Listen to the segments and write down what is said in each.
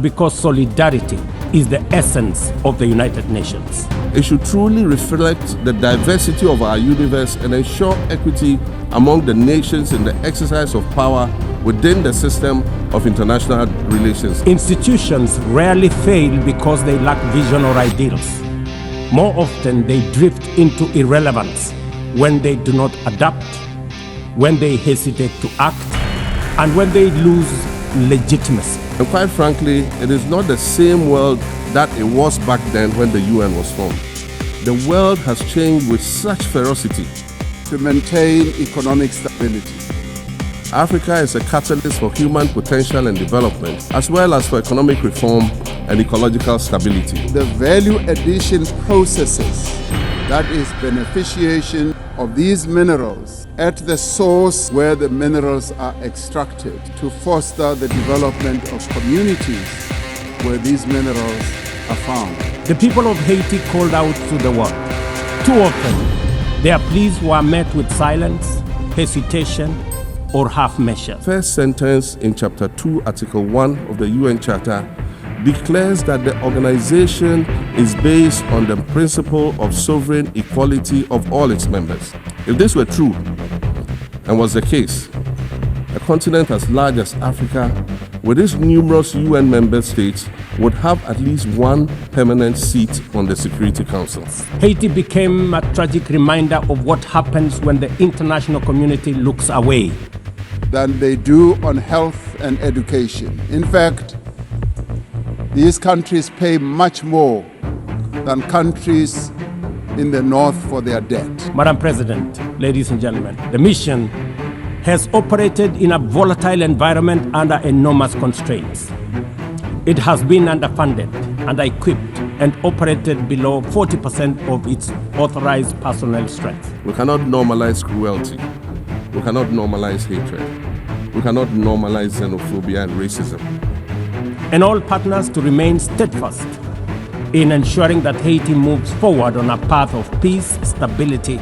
because solidarity is the essence of the United Nations. It should truly reflect the diversity of our universe and ensure equity among the nations in the exercise of power within the system of international relations. Institutions rarely fail because they lack vision or ideals. More often, they drift into irrelevance when they do not adapt, when they hesitate to act, and when they lose legitimacy. And quite frankly, it is not the same world that it was back then when the UN was formed. The world has changed with such ferocity. To maintain economic stability, Africa is a catalyst for human potential and development, as well as for economic reform and ecological stability. the value addition processes, that is beneficiation of these minerals at the source where the minerals are extracted, to foster the development of communities where these minerals are found. The people of Haiti called out to the world. Too often, their pleas were met with silence, hesitation, or half measures. First sentence in Chapter 2, Article 1 of the UN Charter declares that the organization is based on the principle of sovereign equality of all its members. If this were true, and was the case, a continent as large as Africa, with its numerous UN member states, would have at least one permanent seat on the Security Council. Haiti became a tragic reminder of what happens when the international community looks away. Than they do on health and education. In fact, these countries pay much more than countries in the north for their debt. Madam President, ladies and gentlemen, the mission has operated in a volatile environment under enormous constraints. It has been underfunded, under-equipped, and operated below 40% of its authorized personnel strength. We cannot normalize cruelty. We cannot normalize hatred. We cannot normalize xenophobia and racism. And all partners to remain steadfast in ensuring that Haiti moves forward on a path of peace, stability.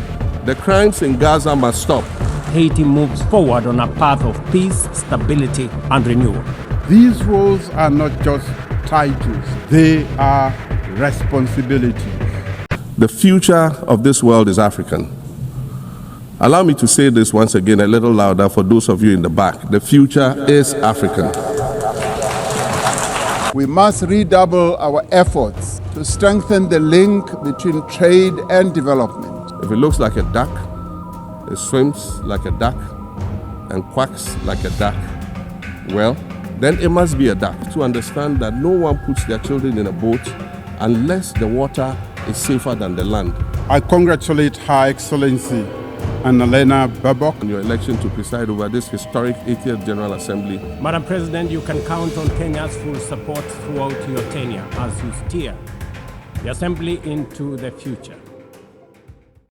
The crimes in Gaza must stop. Haiti moves forward on a path of peace, stability, and renewal. These roles are not just titles, they are responsibilities. The future of this world is African. Allow me to say this once again a little louder for those of you in the back. The future is African. We must redouble our efforts to strengthen the link between trade and development. If it looks like a duck, it swims like a duck, and quacks like a duck, well, then it must be a duck. To understand that no one puts their children in a boat unless the water is safer than the land. I congratulate Her Excellency Annalena Baerbock On your election to preside over this historic 80th General Assembly. Madam President, you can count on Kenya's full support throughout your tenure as you steer the Assembly into the future.